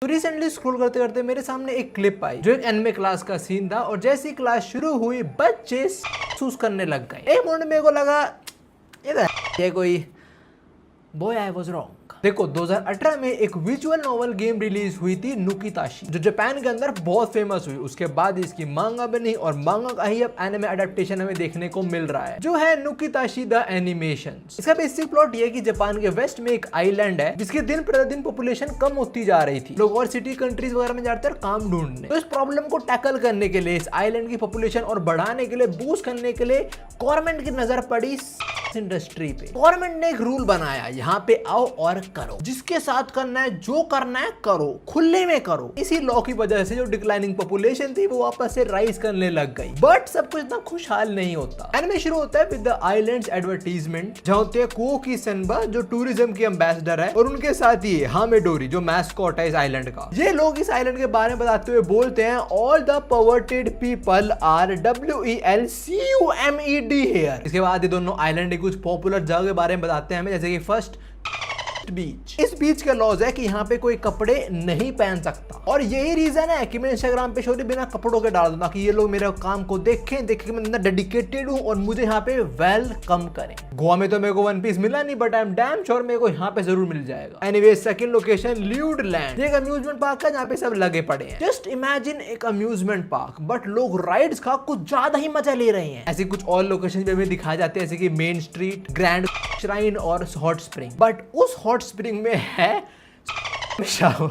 तो recently scroll करते करते मेरे सामने एक क्लिप आई जो एक एनिमे क्लास का सीन था और जैसी क्लास शुरू हुई बच्चे सूस करने लग गए। एक मोमेंट मेरे को लगा ये कोई बॉय आई वाज रॉन्ग। देखो 2018 में एक विजुअल नॉवल गेम रिलीज हुई थी नुकीताशी जो जापान के अंदर बहुत फेमस हुई। उसके बाद इसकी मांगा बनी और मांगा का ही अब एनिमे अडेप्टेशन हमें देखने को मिल रहा है जो है नुकीताशी द एनिमेशन। इसका बेसिक प्लॉट ये है कि जापान के वेस्ट में एक आइलैंड है जिसकी दिन प्रतिदिन पॉपुलेशन कम होती जा रही थी। लोग और सिटी कंट्रीज वगैरह में जाते हैं काम ढूंढने। तो इस प्रॉब्लम को टैकल करने के लिए, इस आइलैंड की पॉपुलेशन और बढ़ाने के लिए, बूस्ट करने के लिए गवर्नमेंट की नजर पड़ी इंडस्ट्री पे। गवर्नमेंट ने एक रूल बनाया, यहाँ पे आओ और करो, जिसके साथ करना है, जो करना है करो, खुले में करो। इसी लॉ की वजह से जो डिक्लाइनिंग पॉपुलेशन थी वो वापस से राइज करने लग गई। बट सब कुछ इतना खुशहाल नहीं होता। एनिमे शुरू होता है विद द आइलैंड्स एडवर्टीजमेंट जहाँ होते हैं कोकी सेनबा जो टूरिज्म की एम्बेसडर है और उनके साथ ही हामेडोरी जो मैस्कॉट है इस आइलैंड का। ये लोग इस आइलैंड के बारे में बताते हुए बोलते हैं all the perverted people are WELCUMED here. इसके बाद ये दोनों आइलैंड कुछ पॉपुलर जगह के बारे में बताते हैं हमें, जैसे कि फर्स्ट बीच। इस बीच का लॉज है कि यहाँ पे कोई कपड़े नहीं पहन सकता और यही रीजन है कि मैं इंस्टाग्राम पे स्टोरी बिना कपड़ों के डाल दूं ताकि ये लोग मेरे काम को देखें मैं इतना डेडिकेटेड हूँ और मुझे यहाँ पे वेलकम करें। गोवा में तो मेरे को वन पीस मिला नहीं but I am damn sure मेरे को यहाँ पे जरूर मिल जाएगा। एनीवे सेकंड लोकेशन ल्यूडलैंड, एक अम्यूजमेंट पार्क है जहाँ पे सब लगे पड़े हैं। जस्ट इमेजिन एक अम्यूजमेंट पार्क बट लोग राइड्स का कुछ ज्यादा ही मजा ले रहे हैं। ऐसे कुछ और लोकेशन पे हमें दिखाए जाते हैं जैसे कि मेन स्ट्रीट, ग्रैंड श्राइन और हॉट स्प्रिंग। बट उस हॉट स्प्रिंग में है शावर।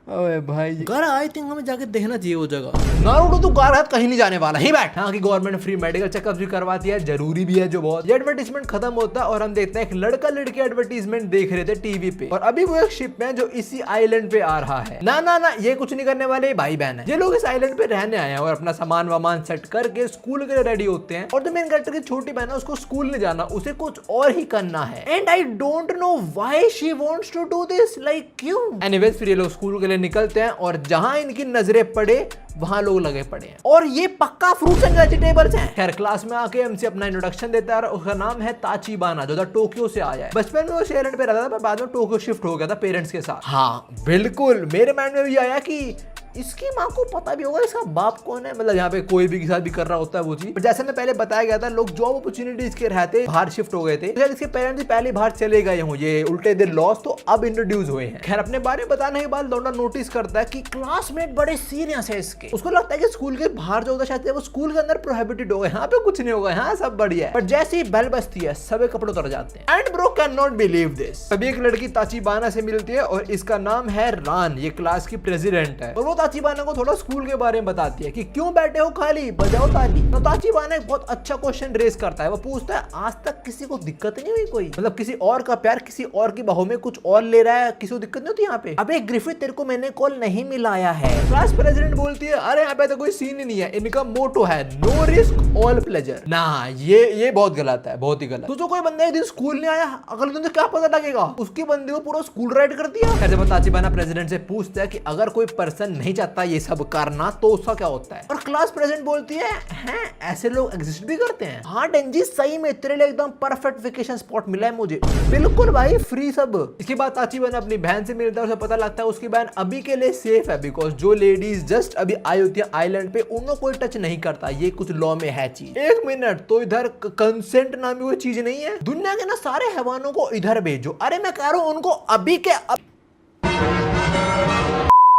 अबे भाई घर आई थिंक हमें जाके देखना चाहिए वो जगह। नारुतो तो कार कहीं नहीं जाने वाला, ही बैठ। हाँ की गवर्नमेंट फ्री मेडिकल चेकअप भी करवाती है, जरूरी भी है जो बहुत। ये एडवर्टीजमेंट खत्म होता है और हम देखते हैं एक लड़का लड़की एडवर्टीजमेंट देख रहे थे टीवी पे और अभी वो एक शिप में जो इसी आइलैंड पे आ रहा है। ना ना ना ये कुछ नहीं करने वाले भाई बहन है। ये लोग इस आइलैंड पे रहने आए हैं और अपना सामान वामान सेट करके स्कूल के लिए रेडी होते हैं और जो मेन कैरेक्टर की छोटी बहन है उसको स्कूल नहीं जाना, उसे कुछ और ही करना है। And I don't know why she wants to do this, like क्यों। एनीवेज फिर ये लोग स्कूल के लिए निकलते हैं और जहां इनकी नजरें पड़े वहां लोग लगे पड़े हैं और ये पक्का फ्रूट्स एंड वेजिटेबल्स हैं। खैर क्लास में आके हमसे अपना इंट्रोडक्शन देता है, उसका नाम है ताचिबाना जो टोक्यो से आया है। बचपन में वो शेयरलैंड पे रहता था पर बाद में टोक्यो शिफ्ट हो गया था पेरेंट्स के साथ। हाँ बिल्कुल मेरे माइंड में भी आया कि इसकी माँ को पता भी होगा इसका बाप कौन है, मतलब यहाँ पे कोई भी के साथ भी कर रहा होता है वो चीज। जैसे मैं पहले बताया गया था लोग जॉब अपॉर्चुनिटीज के रहते बाहर शिफ्ट हो गए थे, तो इसके पेरेंट्स पहले बाहर चले गए हों, ये उल्टे दिन लॉस तो अब इंट्रोड्यूस हुए हैं। खैर अपने बारे में बताने के बाद लौंडा नोटिस करता है कि क्लासमेट बड़े सीरियस है इसके। उसको लगता है कि स्कूल के बाहर जो होता शायद वो स्कूल के अंदर प्रोहिबिटेड होगा, यहाँ पे कुछ नहीं होगा, यहाँ सब बढ़िया है। पर जैसे ही बेल बजती है सभी कपड़े उतर जाते हैं। And bro can not believe this, तभी एक लड़की ताचिबाना से मिलती है और इसका नाम है रान, ये क्लास की प्रेसिडेंट है और वो ताचिबाना को थोड़ा स्कूल के बारे में बताती है कि क्यों बैठे हो खाली, बजाओ ताली। तो ताचिबाना एक बहुत अच्छा क्वेश्चन रेज करता है, वो पूछता है आज तक किसी को दिक्कत नहीं हुई कोई, मतलब किसी और का प्यार किसी और की बाहों में कुछ और ले रहा है, किसी को दिक्कत नहीं होती यहाँ पे। अबे ग्रिफिथ तेरे को मैंने कॉल नहीं मिलाया है। क्लास प्रेसिडेंट बोलती है अरे यहाँ पे तो कोई सीन ही नहीं है, इनका मोटो है नो रिस्क ऑल प्लेजर। ना ये बहुत गलत है, बहुत ही गलत। तो जो कोई बंदा एक दिन स्कूल नहीं आया अगले दिन क्या पता लगेगा, उसके बंदे को पूरा स्कूल राइड कर दिया। जब ताचिबाना प्रेसिडेंट से पूछता है कि अगर कोई पर्सन नहीं चाहता ये सब करना तो उसका क्या होता है, और क्लास प्रेसिडेंट बोलती है हैं ऐसे लोग एग्जिस्ट भी करते हैं। हाँ डेंजी सही में तेरे लिए एकदम परफेक्ट वेकेशन स्पॉट मिला है मुझे, बिल्कुल भाई फ्री सब। इसके बाद ताचिबाना अपनी बहन से मिलता है, उसे पता लगता है उसकी बहन अभी के लिए सेफ है बिकॉज जो लेडीज जस्ट अभी आई होती है आइलैंड पे उनको कोई टच नहीं करता, ये कुछ लॉ में है चीज। एक मिनट, तो इधर कंसेंट नामी कोई चीज नहीं है, दुनिया के ना सारे हैवानों को इधर भेजो। अरे मैं कह रहा हूं उनको अभी के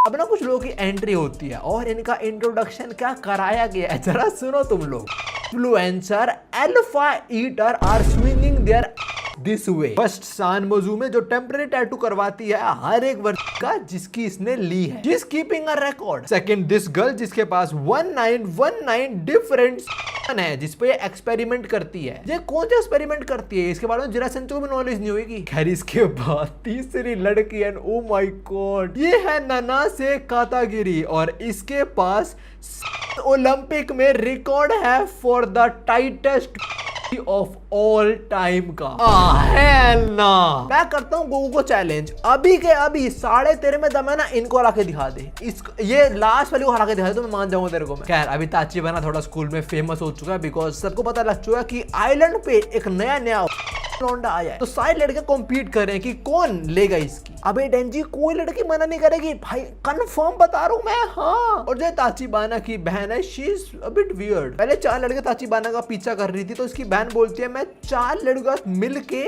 अब ना कुछ लोगों की एंट्री होती है और इनका इंट्रोडक्शन क्या कराया गया है जरा सुनो तुम लोग। Influencer alpha eater are swinging there this way. First सान मोजू में जो टेम्पररी टैटू करवाती है हर एक वर्ष का जिसकी इसने ली है, she is keeping a record. Second this girl जिसके पास 1919 डिफरेंट है जिस पे एक्सपेरिमेंट करती है। ये कौन सा एक्सपेरिमेंट करती है इसके बारे में जरा संतो भी नॉलेज नहीं होगी। खैर इसके बाद तीसरी लड़की है, ओ माय गॉड, ये है नना से कातागिरी और इसके पास ओलंपिक में रिकॉर्ड है for the tightest of all time का। हेल ना, मैं करता हूँ गोगो को चैलेंज, अभी के अभी 13.5 में दम है ना, इनको हरा के दिखा दे, ये लास्ट वाली को हरा के दिखा दे तो मैं मान जाऊंगा तेरे को। खैर अभी ताचिबाना थोड़ा स्कूल में फेमस हो चुका है बिकॉज सबको पता लग चुका है कि आइलैंड पे एक नया लौंडा आया है, तो सारे लड़के कॉम्पीट कर रहे हैं कि कौन लेगा इसकी। अबे डेंजी कोई लड़की मना नहीं करेगी भाई, कंफर्म बता रहा हूं मैं। हाँ, और जो ताचिबाना की बहन है, she is a bit weird. पहले 4 लड़के ताचिबाना का पीछा कर रही थी, तो इसकी बहन बोलती है मैं 4 लड़कों के साथ मिलके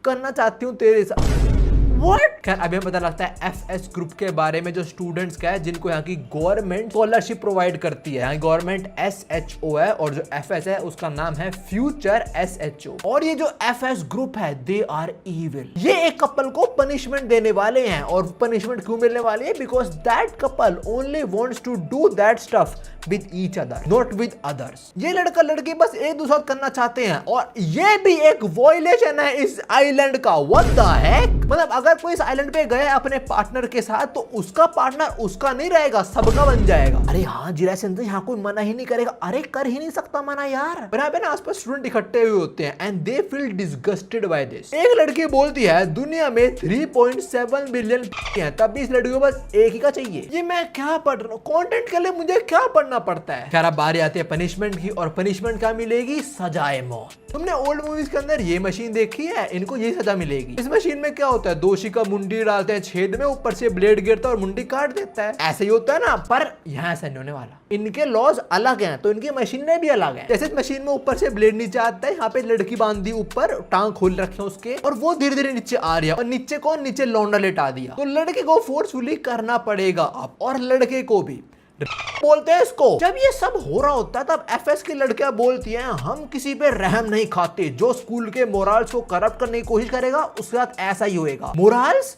करना चाहती हूँ तेरे साथ। What? खैर अभी हमें पता लगता है एफएस ग्रुप के बारे में, जो स्टूडेंट्स का है जिनको यहाँ की गवर्नमेंट स्कॉलरशिप प्रोवाइड करती है। यहाँ गवर्नमेंट एसएचओ है और जो एफएस है उसका नाम है फ्यूचर एसएचओ। और ये जो एफएस ग्रुप है दे आर इविल। ये एक कपल को पनिशमेंट देने वाले हैं, और पनिशमेंट क्यों मिलने वाली है? Because that couple only wants to do that stuff with each other, not with others. ये लड़का लड़की बस एक दूसरे करना चाहते हैं, और ये भी एक वॉयलेशन है इस आइलैंड का। What the heck? मतलब अगर कोई इस आइलैंड पे गया अपने पार्टनर के साथ, तो उसका पार्टनर उसका नहीं रहेगा, सबका बन जाएगा। अरे हाँ जिला सिंह, यहाँ कोई मना ही नहीं करेगा। अरे कर ही नहीं सकता मना यार। पर यहाँ पे ना आसपास स्टूडेंट इकट्ठे हुए होते हैं and they feel disgusted by this. एक लड़की बोलती है दुनिया में 3.7 बिलियन हैं, तब भी इस लड़की को बस एक ही का चाहिए। ये मैं क्या पढ़ रहा हूँ? कंटेंट के लिए मुझे क्या पढ़ना पड़ता है? खैर अब बारी आती है पनिशमेंट की, और पनिशमेंट क्या मिलेगी? सजाए मौत। तुमने ओल्ड मूवीज के अंदर ये मशीन देखी है? इनको यही सजा मिलेगी। इस मशीन में क्या होता है? दोषी का मुंडी डालते हैं छेद में, ऊपर से ब्लेड गिरता है और मुंडी काट देता है। ऐसे ही होता है ना, पर यहाँ ऐसा नहीं होने वाला। इनके लॉज अलग हैं, तो इनकी मशीनें भी अलग हैं। जैसे इस मशीन में ऊपर से ब्लेड नीचे आता है, यहाँ पे लड़की बांधी ऊपर, टांग खोल रखे हैं उसके, और वो धीरे धीरे नीचे आ रही है। और नीचे कौन? नीचे लौंडा लेटा दिया। तो लड़के को फोर्सफुली करना पड़ेगा अब, और लड़के को भी बोलते हैं इसको। जब ये सब हो रहा होता है तब एफएस की लड़कियां बोलती हैं हम किसी पे रहम नहीं खाते, जो स्कूल के मोरल्स को करप्ट करने की कोशिश करेगा उसके साथ ऐसा ही होएगा। मोरल्स?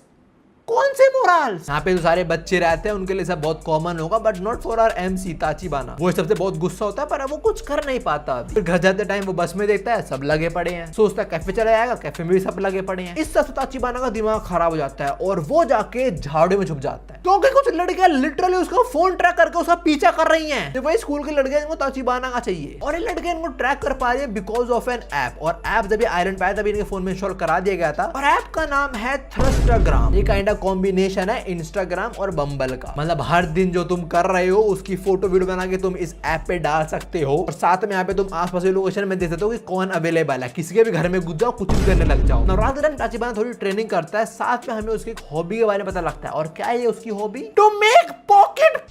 कौन से मोरल्स? यहाँ पे जो सारे बच्चे रहते हैं उनके लिए सब बहुत कॉमन होगा, but not for our MC Tachibana. वो सबसे बहुत गुस्सा होता है, पर वो कुछ कर नहीं पाता। फिर घर जाते टाइम वो बस में देखता है सब लगे पड़े हैं, सोचता है कैफे चला जाएगा, कैफे में भी सब लगे पड़े हैं। इस सबसे ताचिबाना का दिमाग खराब हो जाता है, और वो जाके झाड़ू में छुप जाता है, क्योंकि कुछ लड़कियां लिटरली उसका फोन ट्रैक करके उसका पीछा कर रही हैं। तो वही स्कूल की लड़कियां इनको ताचिबाना का चाहिए, और ये लड़कियां इनको ट्रैक कर पा रही है बिकॉज ऑफ एन ऐप। और ऐप जब ये आयरन पे आया तभी इनके फोन में इंस्टॉल करा दिया गया था, और ऐप का नाम है थ्रस्टाग्राम। ये काइंड ऑफ कॉम्बिनेशन है इंस्टाग्राम और बम्बल का। मतलब हर दिन जो तुम कर रहे हो उसकी फोटो वीडियो बना के तुम इस ऐप पे डाल सकते हो, और साथ में यहाँ पे तुम आसपास के लोकेशन में देख सकते हो कि कौन अवेलेबल है। किसी के भी घर में घुस जाओ, कुछ भी करने लग जाओ। नवरात्र में ताचिबाना थोड़ी ट्रेनिंग करता है, साथ में हमें उसकी हॉबी के बारे में पता लगता है। और क्या है उसकी hobby? To make pocket.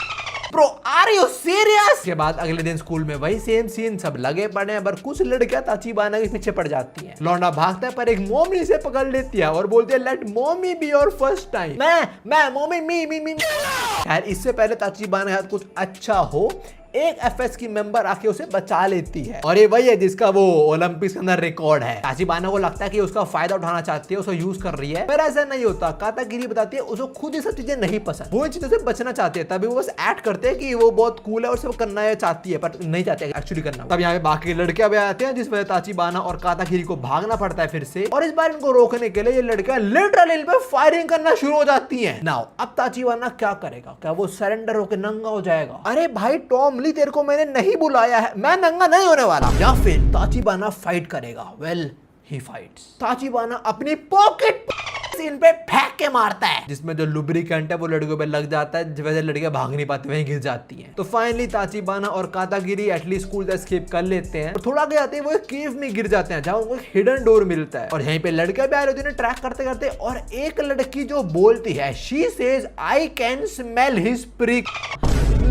Bro are you serious? के बाद अगले दिन स्कूल में वही सेम सीन, सब लगे पड़े हैं, पर कुछ लड़कियां ताचिबाना के पीछे पड़ जाती हैं। लौंडा भागता है, पर एक मोमी से पकड़ लेती है और बोलती है लेट मोमी बी योर फर्स्ट टाइम। मैं मोमी मी। यार इससे पहले ताचिबाना के साथ कुछ अच्छा हो, एक एफएस की मेंबर आके उसे बचा लेती है, और ये वही है जिसका वो ओलंपिक्स के अंदर रिकॉर्ड है। ताचिबाना को लगता है कि उसका फायदा उठाना चाहती है, उसको यूज कर रही है, पर ऐसा नहीं होता। कातागिरी बताती है उसको खुद ये सब चीजें नहीं पसंद, वो इन चीजों से बचना चाहती है। तभी वो बस एक्ट करते हैं कि वो बहुत कूल है और सब करना चाहती है, पर नहीं चाहते एक्चुअली करना। तब यहाँ पे बाकी लड़कियां भी आते हैं, जिस वजह ताचिबाना और कातागिरी को भागना पड़ता है फिर से। और इस बार इनको रोकने के लिए ये लड़कियां लिटरली इन पे फायरिंग करना शुरू हो जाती है। नाउ अब ताचिबाना क्या करेगा? क्या वो सरेंडर होकर नंगा हो जाएगा? अरे भाई टॉम ली, तेरे को मैंने नहीं बुलाया है, मैं नंगा नहीं होने वाला। या फिर ताचिबाना फाइट करेगा? वेल ही फाइट्स। ताचिबाना अपनी पॉकेट इन पे फेंक के मारता है, जिसमें जो लुब्रिकेंट है वो लड़कियों पे लग जाता है, जिस वजह से लड़कियां भाग नहीं पाती, वहीं गिर जाती हैं। तो फाइनली ताचिबाना और कातागिरी एटलीस्ट स्कूल से एस्केप कर लेते हैं, और थोड़ा आगे आते हैं वो एक केव में गिर जाते हैं, जहां उनको एक हिडन डोर मिलता है। और यहीं पे लड़कियां भी आ रही होती है ट्रैक करते करते, और एक लड़की जो बोलती है she says I can smell his prick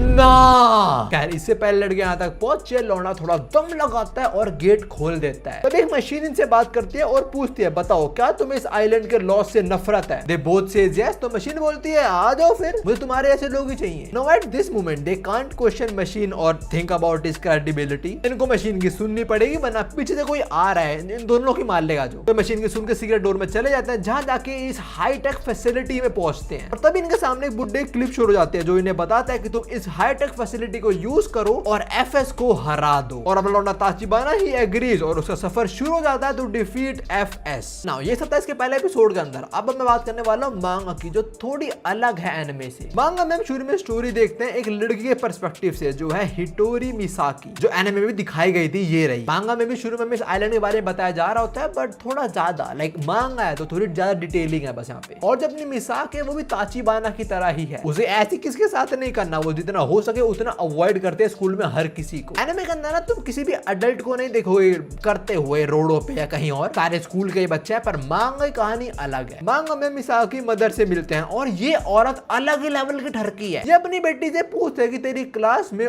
ना। खैर इससे पहले लड़के यहाँ तक पहुंचे, लौंडा थोड़ा दम लगाता है और गेट खोल देता है। तब एक मशीन इनसे बात करती है और पूछती है बताओ क्या तुम्हें इस आइलैंड के लॉस से नफरत है? They both says yes. तो मशीन बोलती है आ जाओ फिर, मुझे तुम्हारे ऐसे लोग ही चाहिए। Now at this moment they can't question machine और थिंक अबाउट हिज क्रेडिबिलिटी। इनको मशीन की सुननी पड़ेगी, वरना पीछे से कोई आ रहा है इन दोनों की मार लेगा जो। तो मशीन की सुन के सीक्रेट डोर में चले जाते हैं, जहां जाके इस हाईटेक फैसिलिटी में पहुंचते हैं। और तब इनके सामने एक बुड्ढे क्लिप शुरू हो जाते हैं, जो इन्हें बताता है कि तुम इस हाईटेक फैसिलिटी को यूज करो और एफएस को हरा दो। और अब लौंडा ताचिबाना ही एग्रीज, और उसका सफर शुरू हो जाता है टू डिफीट एफएस। नाउ ये सब था इसके पहले एपिसोड के अंदर। अब मैं बात करने वाला हूं मांगा की, जो थोड़ी अलग है एनिमे से। मांगा में हम शुरू में स्टोरी देखते हैं एक लड़की के पर्सपेक्टिव से, जो है हिटोरी मिसाकी, जो एनिमे में भी दिखाई गई थी, ये रही। मांगा में भी शुरू में इस आइलैंड के बारे में बताया जा रहा होता है, बट थोड़ा ज्यादा लाइक मांगा है तो थोड़ी ज्यादा डिटेलिंग है बस यहाँ पे। और जब अपनी मिसाक है वो भी ताचिबाना की तरह ही है, उसे ऐसी किसके साथ नहीं करना, वो जितना हो सके उतना अवॉइड करते हैं स्कूल में हर किसी को। एनिमे के अंदर ना तुम किसी भी अडल्ट को नहीं देखोगे करते हुए रोडों पे या कहीं और, सारे स्कूल के बच्चे हैं। पर मांगा की कहानी अलग है। मांगा में मिसाकी मदर से मिलते हैं और ये औरत अलग ही लेवल की ठरकी है। ये अपनी बेटी से पूछते है कि तेरी क्लास में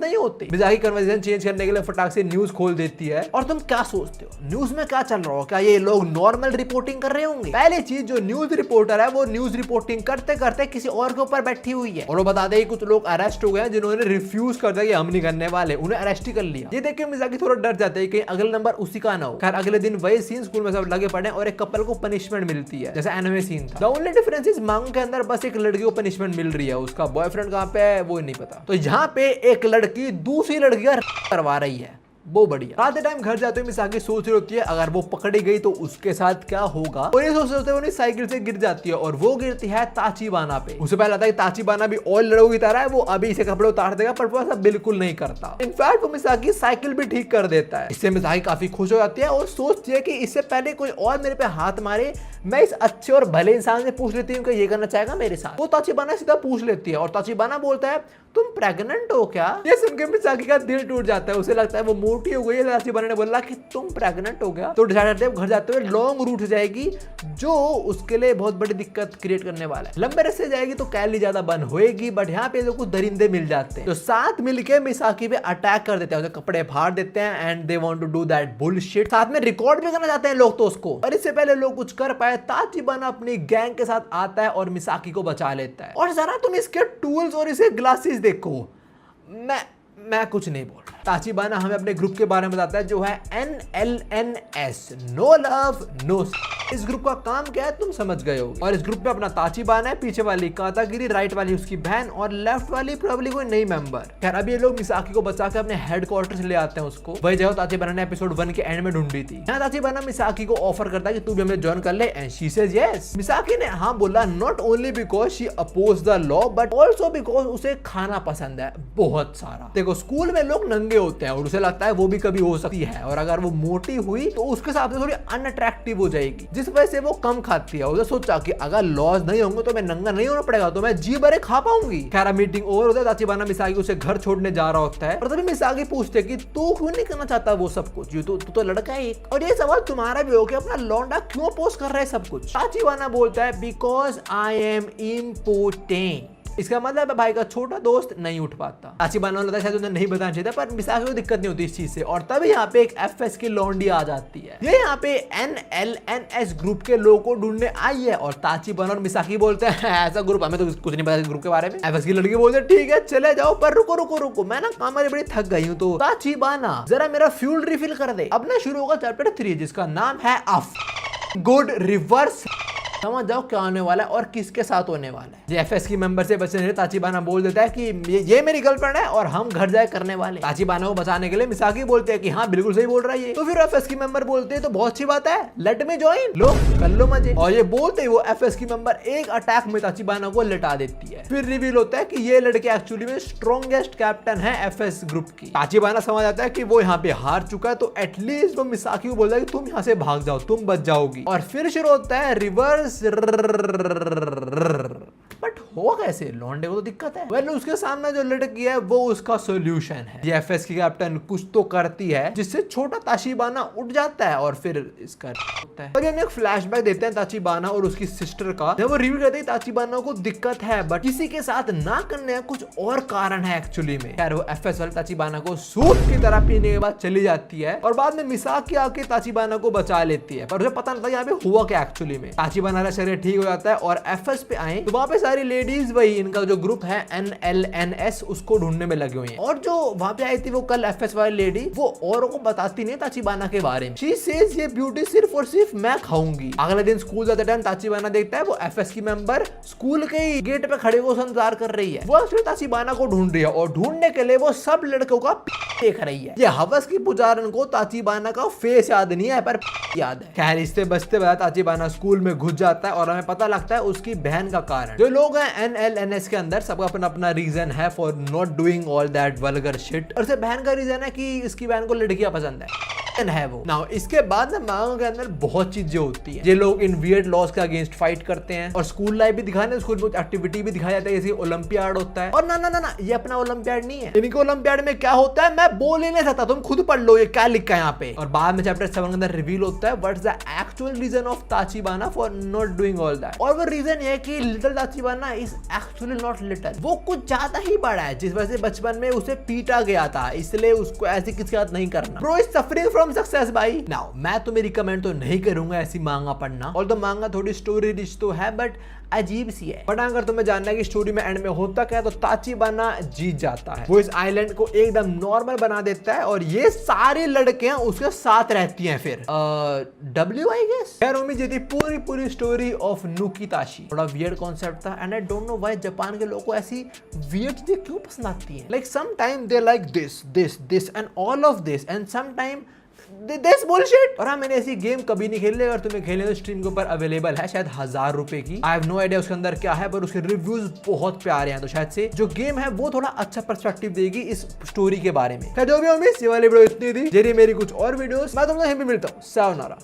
नहीं होती। मिजाकी कन्वर्सेशन चेंज करने के लिए फटाक से न्यूज खोल देती है। और तुम क्या सोचते हो न्यूज में क्या चल रहा हो? क्या ये लोग नॉर्मल रिपोर्टिंग कर रहे होंगे? पहली चीज, जो न्यूज रिपोर्टर है वो न्यूज रिपोर्टिंग करते करते किसी और के ऊपर बैठी हुई है और वो बताते हैं कुछ लोग अरेस्ट हो गए हैं जिन्होंने रिफ्यूज कर दिया कि हम नहीं करने वाले, उन्हें अरेस्ट ही कर लिया। ये देख के मिजाकी थोड़ा डर जाते हैं कि अगला नंबर उसी का ना हो। खैर अगले दिन वही सीन, स्कूल में सब लगे पड़े और एक कपल को पनिशमेंट मिलती है जैसे एनिमे सीन था। द ओनली डिफरेंस इज मांगा के अंदर बस एक लड़की को पनिशमेंट मिल रही है, उसका बॉयफ्रेंड कहां पे है वो नहीं पता। तो यहाँ पे एक लड़की दूसरी लड़की करवा रही है, वो बढ़िया। रात के टाइम घर जाते हुए मिसाकी सोच रही होती है अगर वो पकड़ी गई तो उसके साथ क्या होगा। और ये सोचते हुए साइकिल से गिर जाती है और वो गिरती है ताचिबाना पे। उसे पहले लगता है ताचिबाना भी और लड़कों की तरह है, वो अभी इसे कपड़े उतार देगा, पर वो ऐसा बिल्कुल नहीं करता। इनफैक्ट वो मिसाकी साइकिल भी ठीक कर देता है। इससे मिसाकी काफी खुश हो जाती है और सोचती है कि इससे पहले कोई और मेरे पे हाथ मारे, मैं इस अच्छे और भले इंसान से पूछ लेती हूँ कि ये करना चाहेगा मेरे साथ। वो ताचिबाना सीधा पूछ लेती है और ताचिबाना बोलता है तुम प्रेग्नेंट हो क्या? ये सुनकर मिसाकी का दिल टूट जाता है। उसे लगता है वो मोटी हो गई है। ताचिबाना ने बोला कि तुम प्रेग्नेंट हो गया, तो डिसाइड करते हैं घर जाते हुए लॉन्ग रूट से जाएगी जो उसके लिए बहुत बड़ी दिक्कत क्रिएट करने वाला है। लंबे रास्ते जाएगी तो कैलोरी ज्यादा बर्न होएगी, बट यहाँ पे कुछ दरिंदे मिल जाते हैं जो साथ मिलकर मिसाकी पे अटैक कर देते हैं, उसे कपड़े फाड़ देते हैं and they want to do that bullshit. साथ में रिकॉर्ड भी करना चाहते हैं लोग तो उसको, पर इससे पहले लोग कुछ कर पाए ताचिबाना अपनी गैंग के साथ आता है और मिसाकी को बचा लेता है। और जरा तुम इसके टूल्स और इसे ग्लासेस देखो, मैं कुछ नहीं बोल रहा। ताचिबाना हमें अपने ग्रुप के बारे में बताता है जो है NLNS, नो लव नो। इस ग्रुप का काम क्या है तुम समझ गए हो। और इस ग्रुप में अपना ताचिबाना है, पीछे वाली कातागिरी, राइट वाली उसकी बहन और लेफ्ट वाली प्रोबेबली कोई नई मेंबर। खैर अब ये लोग मिसाकी को बचा के अपने हेडक्वार्टर से ले आते हैं उसको, वही जगह ताचिबाना ने एपिसोड 1 के एंड में ढूंढी थी। यहाँ ताचिबाना मिसाकी को ऑफर करता है कि तू भी हमें ज्वाइन कर ले and she says yes. Misaki ने हाँ बोला, not only because she oppose the law but also because उसे खाना पसंद है बहुत सारा। देखो स्कूल में लोग नंगे होते हैं और उसे लगता है वो भी कभी हो सकती है, और अगर वो मोटी हुई तो उसके हिसाब से थोड़ी अनअट्रैक्टिव हो जाएगी, जिस वजह से वो कम खाती है। उसे सोचा कि अगर लॉज नहीं होंगे तो मैं नंगा नहीं होना पड़ेगा, तो मैं जी भरे खा पाऊंगी। खैर मीटिंग ओवर होता है, ताचिबाना मिसाकी उसे घर छोड़ने जा रहा होता है और तभी मिसाकी पूछते कि तू क्यों नहीं करना चाहता वो सब कुछ, तू तो लड़का है एक। और ये सवाल तुम्हारा भी हो कि अपना लौंडा क्यों पोस्ट कर रहा है सब कुछ। ताचिबाना बोलता है बिकॉज आई एम इम्पोर्टेंट। इसका मतलब है भाई का छोटा दोस्त नहीं उठ पाता। ताचिबाना ने शायद उन्हें नहीं बताना चाहिए था, पर मिसाकी को दिक्कत नहीं होती इस चीज से। और तभी यहाँ पे एक FS की लौंडी आ जाती है। ये यहाँ पे NLNS ग्रुप के लोगों को ढूंढने आई है और ताचिबाना और मिसाकी बोलते हैं ऐसा ग्रुप हमें तो कुछ नहीं पता इस ग्रुप के बारे में। FS की लड़की बोलते हैं ठीक है चले जाओ, पर रुको रुको रुको, मैं ना काम बड़ी थक गई हूँ, तो ताचिबाना जरा मेरा फ्यूल रिफिल कर दे। अब ना शुरू होगा चैप्टर 3 जिसका नाम है गुड रिवर्स। समझ जाओ क्या होने वाला है और किसके साथ होने वाला है। ये FS की मेंबर से बचने ताचिबाना बोल देता है कि ये मेरी गर्लफ्रेंड है और हम घर जाए करने वाले। ताचिबाना को बचाने के लिए मिसाकी बोलते हैं कि हाँ बिल्कुल सही बोल रहा है ये। तो फिर FS की मेंबर बोलते हैं तो बहुत अच्छी बात है, लेट मी जॉइन, लो कर लो मजे। और ये बोलते ही वो FS की मेंबर एक अटैक में ताचिबाना को लिटा देती है। फिर रिवील होता है कि ये लड़के एक्चुअली में स्ट्रॉन्गेस्ट कैप्टन है FS ग्रुप की। ताचिबाना समझ आता है कि वो यहाँ पे हार चुका है, तो एटलीस्ट वो मिसाकी को बोलता है कि तुम यहाँ से भाग जाओ, तुम बच जाओगी। और फिर शुरू होता है रिवर्स। बट हो कैसे, लौंडे को तो दिक्कत है। वेल उसके सामने जो लड़की है वो उसका सॉल्यूशन है। ये FS की कैप्टन कुछ तो करती है जिससे छोटा ताचिबाना उठ जाता है और फिर इसका होता है। और हम एक फ्लैशबैक देते हैं ताचिबाना और उसकी सिस्टर का, जब वो रिवील करते हैं ताचिबाना को दिक्कत है बट किसी के साथ ना करने का कुछ और कारण है एक्चुअली में। यार वो FS वाली ताचिबाना को सूप की तरह पीने के बाद चली जाती है और बाद में मिसाकी आके ताचिबाना को बचा लेती है, पर उसे पता नहीं था यहाँ पे हुआ क्या एक्चुअली में। ताचिबाना का शरीर ठीक हो जाता है और FS पे आए तो वहाँ पे सारी लेडीज वही इनका जो ग्रुप है NLNS उसको ढूंढने में लगे हुए हैं। और जो वहाँ पे आई थी वो कल FS वाली लेडी, वो औरों को बताती नहीं ताचिबाना के बारे में। शी सेज ये ब्यूटी सिर्फ और सिर्फ मैं खाऊंगी। अगले दिन स्कूल जाते टाइम ताचिबाना देखता है वो FS की मेंबर स्कूल के गेट पे खड़े हो इंतजार कर रही है। वो एक्चुअली ताचिबाना को ढूंढ रही है और ढूंढने के लिए वो सब लड़कों का देख रही है। ये हवस की पुजारन को ताचिबाना का फेस याद नहीं है पर याद है। खैर इससे बचते बचा ताचिबाना स्कूल में घुस जाता है और हमें पता लगता है उसकी बहन का कारण। जो लोग हैं NLNS के अंदर सबका अपना अपना रीजन है for not doing all that vulgar shit, और से बहन का रीजन है कि इसकी बहन को लड़कियां पसंद है। है वो नाउ। इसके बाद ना मांगा के अंदर बहुत चीजें होती हैं। ये लोग इन वियर्ड लॉज के अगेंस्ट फाइट करते हैं और स्कूल लाइफ भी दिखाने, स्कूल में एक्टिविटी भी दिखाया जाता है, जैसे ओलंपियाड होता है। और ना ना ना ना ये अपना ओलंपियाड नहीं है। इनके ओलंपियाड में क्या होता है मैं बोल ही नहीं सकता, तुम खुद पढ़ लो ये क्या लिखा है यहाँ पे। और बाद में चैप्टर 7 के अंदर रिवील होता है what's the actual reason of Tachibana for not doing all that. और वो रीजन ये है कि little Tachibana is actually not little, वो कुछ ज्यादा ही बड़ा है, जिस वजह से बचपन में उसे पीटा गया था, इसलिए उसको ऐसी किसी बात नहीं करना। Bro is suffering from success भाई। नाउ मैं तुम्हें रिकमेंड तो नहीं करूंगा ऐसी मांगा पढ़ना, और तो मांगा थोड़ी स्टोरी रिच तो है बट अजीब सी है। बट अगर तुम्हें जानना है कि स्टोरी में एंड में होता क्या है, तो ताचिबाना जीत जाता है। वो इस आइलैंड को एकदम नॉर्मल बना देता है और ये सारी लड़कियां उसके साथ रहती हैं। फिर डब्ल्यू आई गेस खैर उम्मीद जीती पूरी स्टोरी ऑफ नुकीताशी। थोड़ा वियर्ड कॉन्सेप्ट था and I don't know why Japan के लोगों को ऐसी वियर्ड चीजें क्यों पसंद आती हैं। Like some time they like this and all of this and some time this bullshit. और हाँ मैंने ऐसी गेम कभी नहीं खेली, अगर तुम्हें खेलने तो स्ट्रीम के ऊपर अवेलेबल है, शायद 1000 रुपए की। आई हैव नो आइडिया उसके अंदर क्या है, पर उसके रिव्यूज बहुत प्यारे हैं, तो शायद से जो गेम है वो थोड़ा अच्छा पर्सपेक्टिव देगी इस स्टोरी के बारे में। जो भी उम्मीद ये वाली वीडियो इतनी थी। मेरी कुछ और वीडियोस मैं तुम लोग मिलता हूँ। सायोनारा।